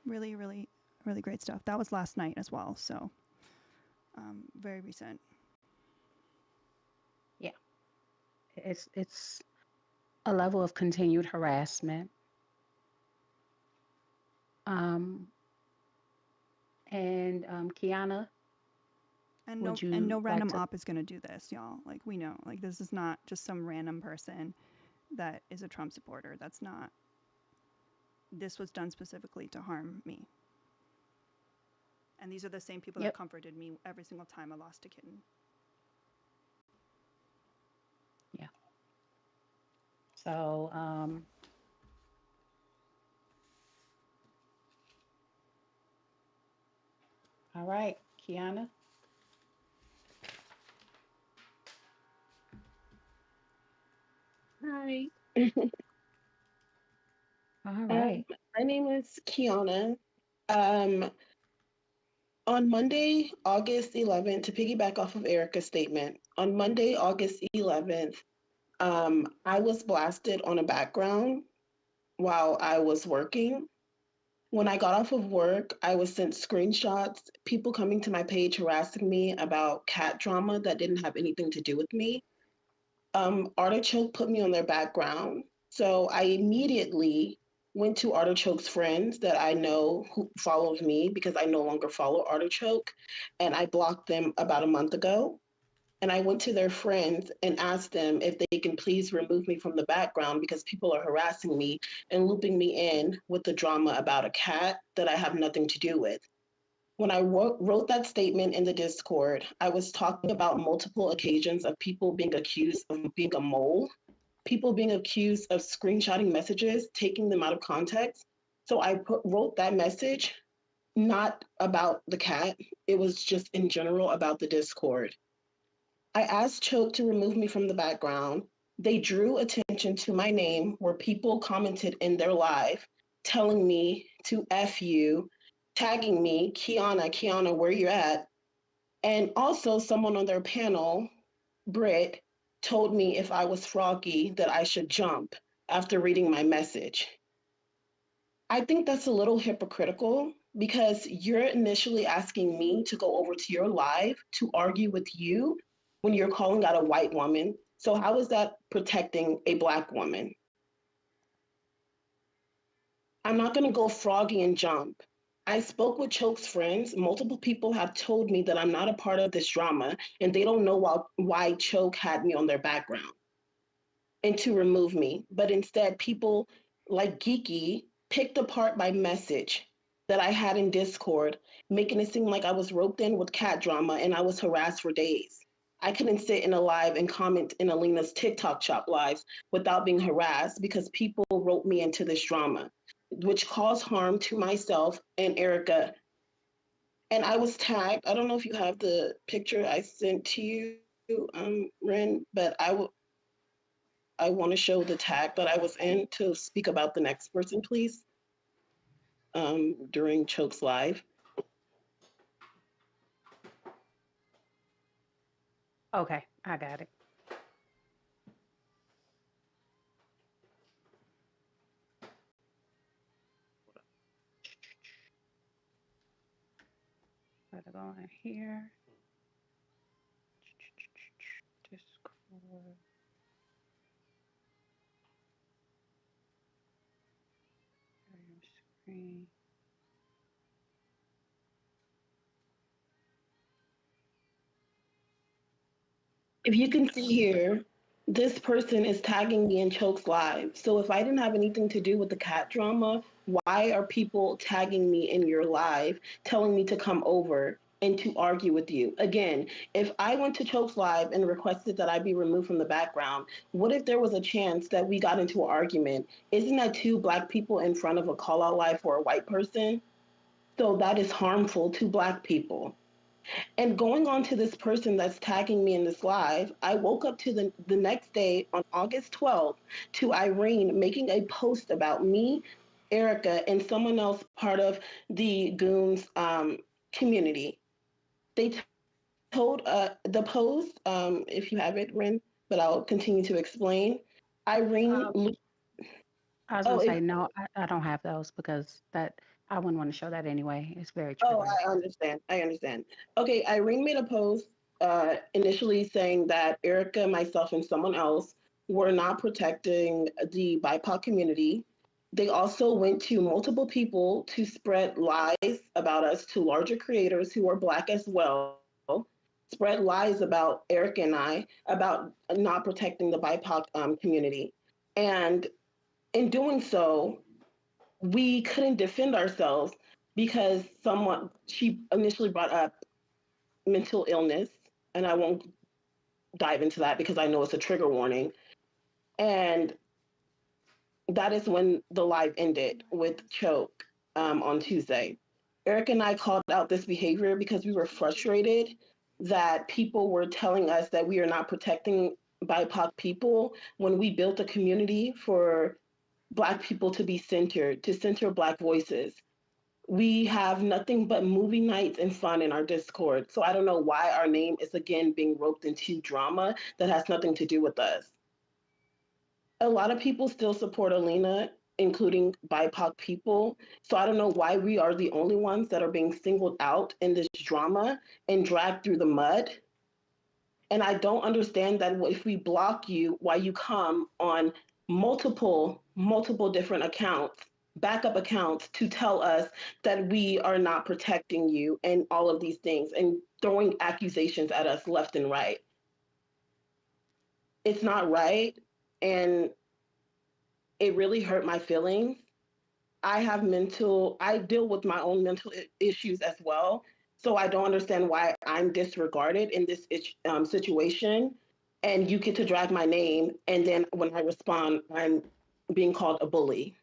Really, really, really great stuff. That was last night as well. So very recent. Yeah, it's a level of continued harassment. Um, and Kiana, would And you no like random to? op is gonna do this, y'all. Like we know, like this is not just some random person that is a Trump supporter. That's not. This was done specifically to harm me. And these are the same people that Yep. comforted me every single time I lost a kitten. Yeah. So, all right, Kiana. Hi, All um, right. my name is Kiana. Um, on Monday, August 11th, to piggyback off of Erica's statement, on Monday, August 11th, I was blasted on a background while I was working. When I got off of work, I was sent screenshots, people coming to my page harassing me about cat drama that didn't have anything to do with me. Artichoke put me on their background. So I immediately went to Artichoke's friends that I know who follows me because I no longer follow Artichoke. And I blocked them about a month ago. And I went to their friends and asked them if they can please remove me from the background because people are harassing me and looping me in with the drama about a cat that I have nothing to do with. When I wrote that statement in the Discord, I was talking about multiple occasions of people being accused of being a mole, people being accused of screenshotting messages, taking them out of context. So wrote that message not about the cat, it was just in general about the Discord. I asked Choke to remove me from the background. They drew attention to my name where people commented in their live telling me to F you, tagging me, Kiana, Kiana, where you at? And also someone on their panel, Britt, told me if I was froggy that I should jump after reading my message. I think that's a little hypocritical because you're initially asking me to go over to your live to argue with you when you're calling out a white woman. So, how is that protecting a black woman? I'm not going to go froggy and jump. I spoke with Choke's friends. Multiple people have told me that I'm not a part of this drama and they don't know why Choke had me on their background and to remove me. But instead, people like Geeky picked apart my message that I had in Discord, making it seem like I was roped in with cat drama and I was harassed for days. I couldn't sit in a live and comment in Alina's TikTok shop lives without being harassed because people wrote me into this drama, which caused harm to myself and Erica. And I was tagged. I don't know if you have the picture I sent to you, Ren, but I want to show the tag that I was in to speak about the next person, please, during Choke's live. Okay, I got it. Gotta go in here. Discord. Share your screen. If you can see here, this person is tagging me in Choke's live. So if I didn't have anything to do with the cat drama, why are people tagging me in your live, telling me to come over and to argue with you? Again, if I went to Choke's live and requested that I be removed from the background, what if there was a chance that we got into an argument? Isn't that two black people in front of a call out live for a white person? So that is harmful to black people. And going on to this person that's tagging me in this live, I woke up to the next day on August 12th to Irene making a post about me, Erica, and someone else part of the Goons community. They told the post, if you have it, Ren, but I'll continue to explain. Irene, Um, I was Oh, gonna say no, I don't have those because that I wouldn't want to show that anyway. It's very oh, triggering. I understand. I understand. Okay, Irene made a post initially saying that Erica, myself, and someone else were not protecting the BIPOC community. They also went to multiple people to spread lies about us to larger creators who are Black as well, spread lies about Eric and I about not protecting the BIPOC community. And in doing so, we couldn't defend ourselves because she initially brought up mental illness, and I won't dive into that because I know it's a trigger warning. And that is when the live ended with Choke on Tuesday. Eric and I called out this behavior because we were frustrated that people were telling us that we are not protecting BIPOC people when we built a community for Black people to be centered, to center Black voices. We have nothing but movie nights and fun in our Discord. So I don't know why our name is again being roped into drama that has nothing to do with us. A lot of people still support Alina, including BIPOC people. So I don't know why we are the only ones that are being singled out in this drama and dragged through the mud. And I don't understand that if we block you, why you come on multiple different accounts, backup accounts, to tell us that we are not protecting you and all of these things and throwing accusations at us left and right. It's not right. And it really hurt my feelings. I deal with my own mental issues as well. So I don't understand why I'm disregarded in this situation. And you get to drag my name. And then when I respond, I'm being called a bully.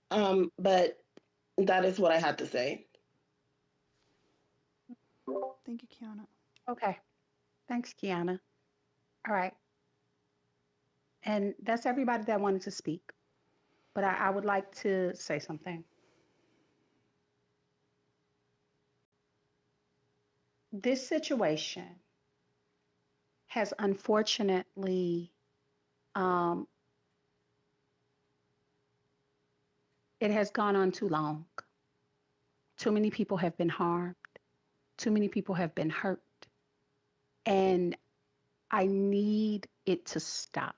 But that is what I had to say. Thank you, Kiana. Okay. Thanks, Kiana. All right. And that's everybody that wanted to speak. But I would like to say something. This situation has unfortunately, um, it has gone on too long. Too many people have been harmed. Too many people have been hurt. And I need it to stop.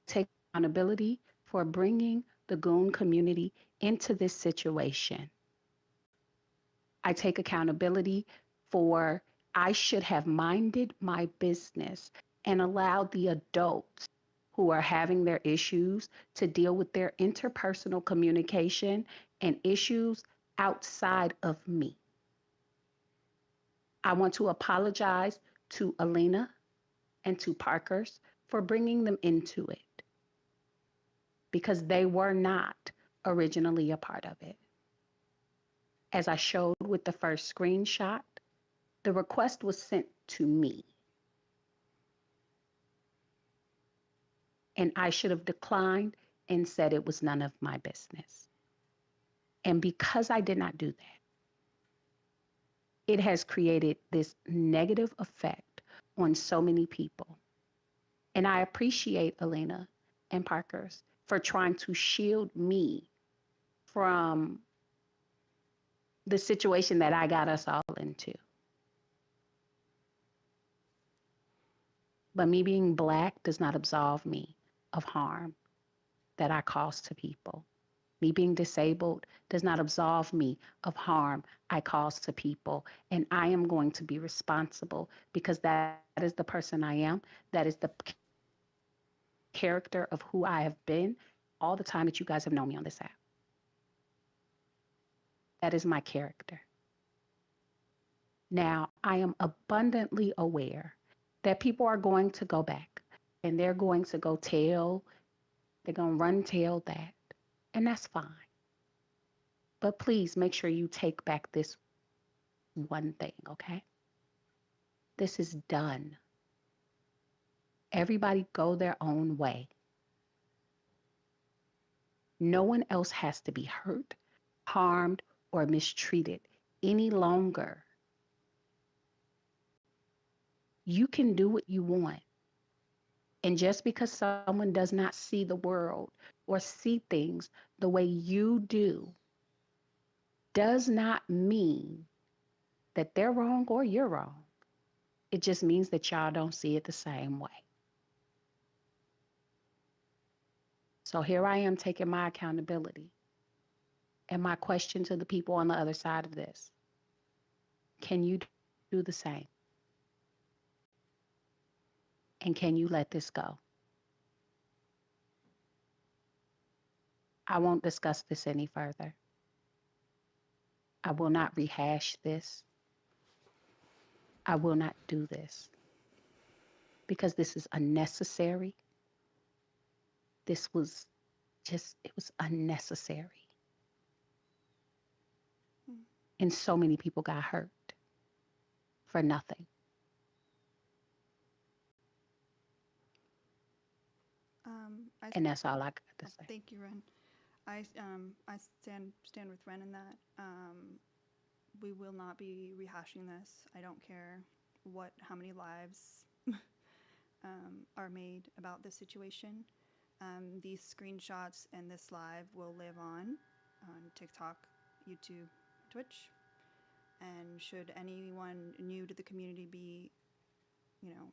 Take accountability for bringing the goon community into this situation. I take accountability for I should have minded my business and allowed the adults who are having their issues to deal with their interpersonal communication and issues outside of me. I want to apologize to Alina and to Parkers for bringing them into it because they were not originally a part of it. As I showed with the first screenshot, the request was sent to me, and I should have declined and said it was none of my business. And because I did not do that, it has created this negative effect on so many people. And I appreciate Elena and Parker's for trying to shield me from the situation that I got us all into. But me being Black does not absolve me of harm that I cause to people. Me being disabled does not absolve me of harm I cause to people. And I am going to be responsible because that is the person I am. That is the character of who I have been all the time that you guys have known me on this app. That is my character. Now, I am abundantly aware that people are going to go back and they're going to go tell, they're going to run tell that. And that's fine. But please make sure you take back this one thing, okay? This is done. Everybody go their own way. No one else has to be hurt, harmed, or mistreated any longer. You can do what you want. And just because someone does not see the world or see things the way you do does not mean that they're wrong or you're wrong. It just means that y'all don't see it the same way. So here I am taking my accountability. And my question to the people on the other side of this: can you do the same? And can you let this go? I won't discuss this any further. I will not rehash this. I will not do this because this is unnecessary. This was it was unnecessary. Mm. And so many people got hurt for nothing. I And that's all I got to oh, say. thank you, Ren. I stand with Ren in that. We will not be rehashing this. I don't care how many lives are made about this situation. These screenshots and this live will live on TikTok, YouTube, Twitch, and should anyone new to the community be, you know,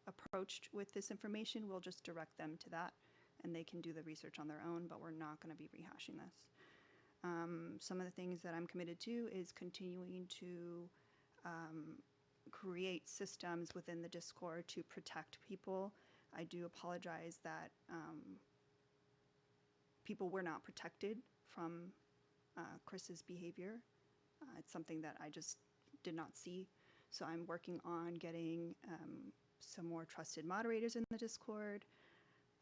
approached with this information, we'll just direct them to that, and they can do the research on their own. But we're not going to be rehashing this. Some of the things that I'm committed to is continuing to um, create systems within the Discord to protect people. I do apologize that people were not protected from Chris's behavior. It's something that I just did not see. So I'm working on getting some more trusted moderators in the Discord,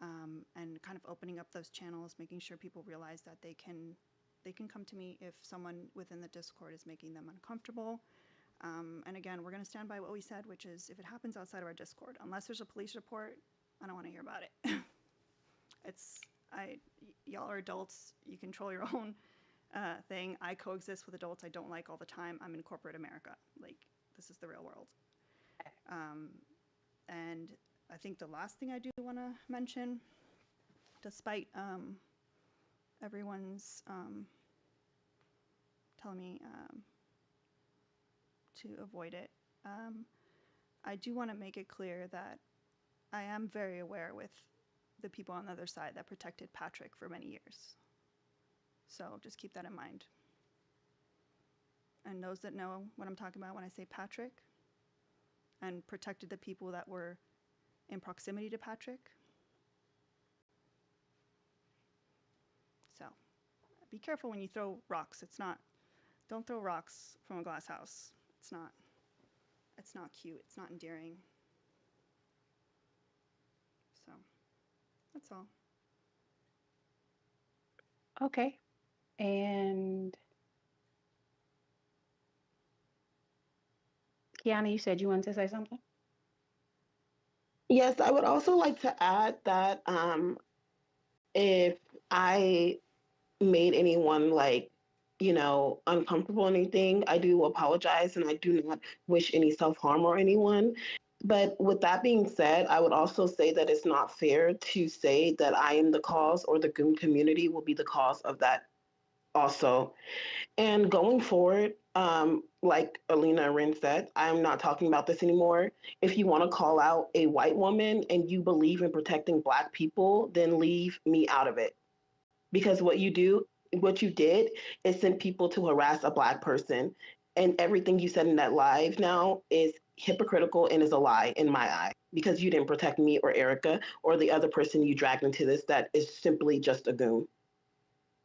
and kind of opening up those channels, making sure people realize that they can come to me if someone within the Discord is making them uncomfortable. And again, we're going to stand by what we said, which is if it happens outside of our Discord, unless there's a police report, I don't want to hear about it. it's I Y'all are adults. You control your own thing. I coexist with adults I don't like all the time. I'm in corporate America. Like, this is the real world. Um, and I think the last thing I do want to mention, despite everyone's telling me to avoid it, um, I do want to make it clear that I am very aware with the people on the other side that protected Patrick for many years. So just keep that in mind. And those that know what I'm talking about when I say Patrick, and protected the people that were in proximity to Patrick. So be careful when you throw rocks. Don't throw rocks from a glass house. It's not cute. It's not endearing. So that's all. Okay. And Kiana, you said you wanted to say something? Yes, I would also like to add that if I made anyone like, uncomfortable or anything, I do apologize and I do not wish any self harm or anyone. But with that being said, I would also say that it's not fair to say that I am the cause or the Goon community will be the cause of that also. And going forward, like Alina Arin said, I'm not talking about this anymore. If you want to call out a white woman and you believe in protecting Black people, then leave me out of it. Because what you did is send people to harass a Black person. And everything you said in that live now is hypocritical and is a lie in my eye because you didn't protect me or Erica or the other person you dragged into this that is simply just a goon.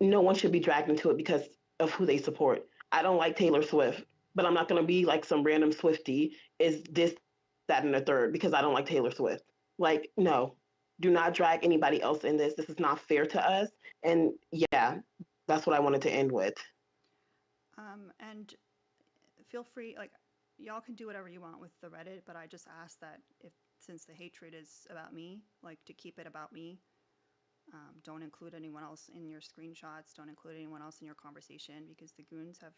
No one should be dragged into it because of who they support. I don't like Taylor Swift, but I'm not going to be like some random Swifty is this, that, and the third because I don't like Taylor Swift. Like, no, do not drag anybody else in this. This is not fair to us. And yeah, that's what I wanted to end with. And feel free, like, y'all can do whatever you want with the Reddit, but I just ask that if, since the hatred is about me, like, to keep it about me. Don't include anyone else in your screenshots. Don't include anyone else in your conversation because the goons have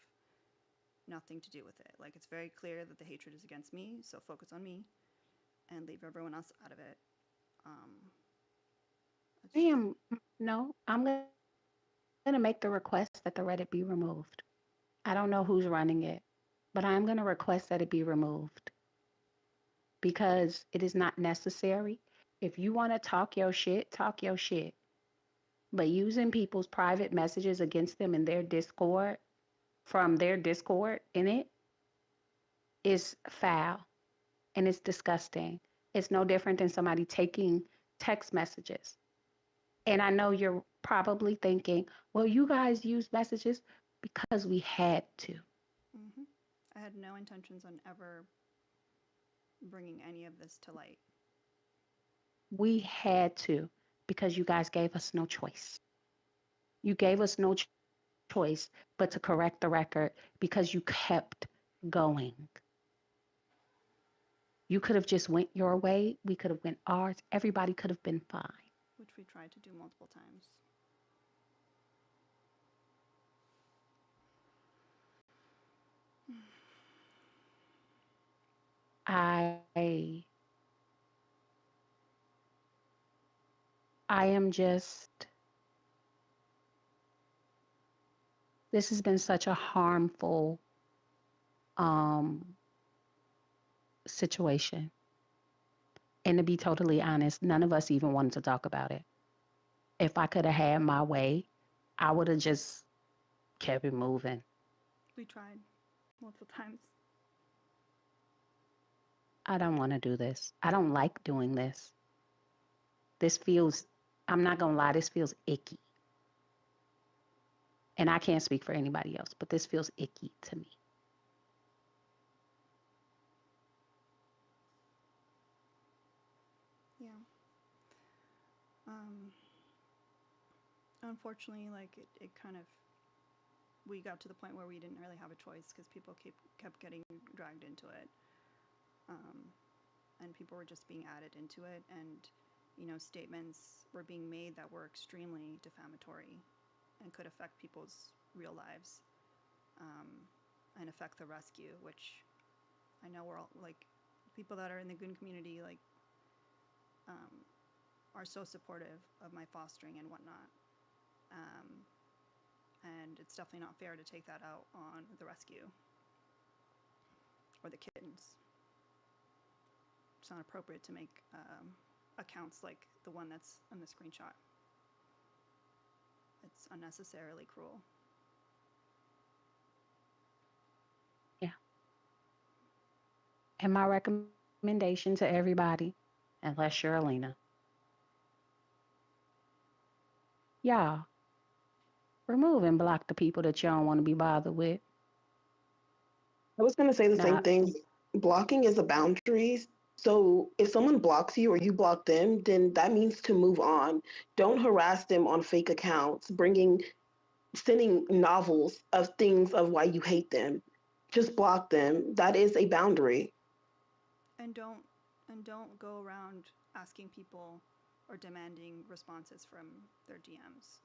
nothing to do with it. Like, it's very clear that the hatred is against me, so focus on me and leave everyone else out of it. Um, I it's just, am no, I'm gonna make the request that the Reddit be removed. I don't know who's running it, but I'm gonna request that it be removed because it is not necessary. If you want to talk your shit. But using people's private messages against them in their Discord from their Discord in it is foul and it's disgusting. It's no different than somebody taking text messages. And I know you're probably thinking, well, you guys use messages because we had to. mm-hmm. I had no intentions on ever bringing any of this to light. We had to because you guys gave us no choice. You gave us no choice but to correct the record because you kept going. You could have just went your way. We could have went ours. Everybody could have been fine. Which we tried to do multiple times. I I am just this has been such a harmful um situation. And to be totally honest, none of us even wanted to talk about it. If I could have had my way, I would have just kept it moving. We tried multiple times. I don't want to do this. I don't like doing this. This feels, I'm not going to lie, this feels icky. And I can't speak for anybody else, but this feels icky to me. Yeah. Um, Unfortunately, like it kind of we got to the point where we didn't really have a choice because people kept getting dragged into it, um, and people were just being added into it, and statements were being made that were extremely defamatory and could affect people's real lives, um, and affect the rescue, which I know we're all like people that are in the goon community um, are so supportive of my fostering and whatnot. Um, and it's definitely not fair to take that out on the rescue or the kittens. It's not appropriate to make accounts like the one that's on the screenshot. It's unnecessarily cruel. Yeah. And my recommendation to everybody, unless you're Alina, y'all remove and block the people that you don't want to be bothered with. I was going to say the same Now, thing. Blocking is a boundary. So if someone blocks you or you block them, then that means to move on. Don't harass them on fake accounts, sending novels of things of why you hate them. Just block them. That is a boundary. And don't go around asking people or demanding responses from their DMs,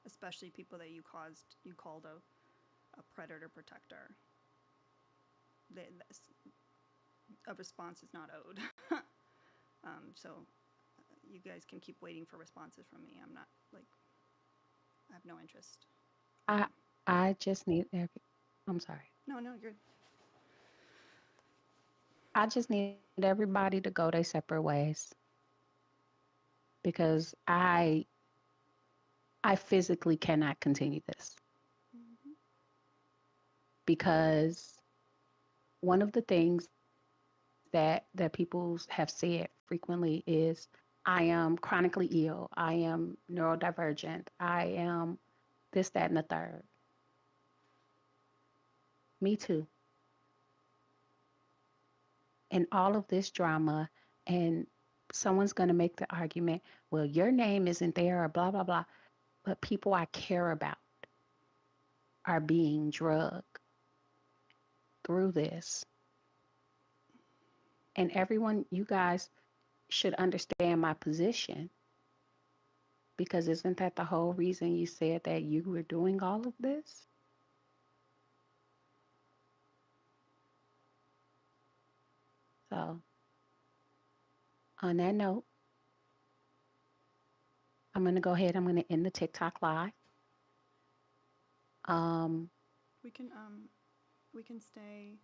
especially people that you called a predator protector. They, a response is not owed. So you guys can keep waiting for responses from me. I'm not like I have no interest. I Um, I just need every I'm sorry. no, no, you're I just need everybody to go their separate ways because I physically cannot continue this mm-hmm. because one of the things that people have said frequently is I am chronically ill, I am neurodivergent, I am this, that, and the third. Me too. And all of this drama, and someone's going to make the argument, well, your name isn't there, or blah, blah, blah. But people I care about are being drugged through this. And everyone, you guys should understand my position because isn't that the whole reason you said that you were doing all of this? So, on that note, I'm going to go ahead. I'm going to end the TikTok live. Um, We can stay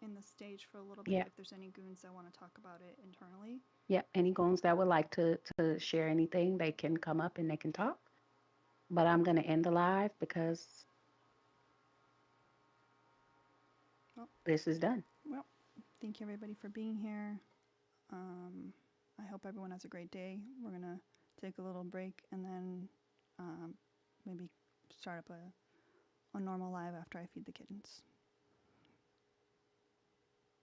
in the stage for a little bit yeah, if there's any goons that want to talk about it internally. yeah. Any goons that would like to share anything, they can come up and they can talk. But I'm going to end the live because Well, this is done. well, thank you everybody for being here. I hope everyone has a great day. We're gonna take a little break and then maybe start up a normal live after I feed the kittens.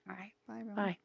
All right. Bye, everyone. Bye.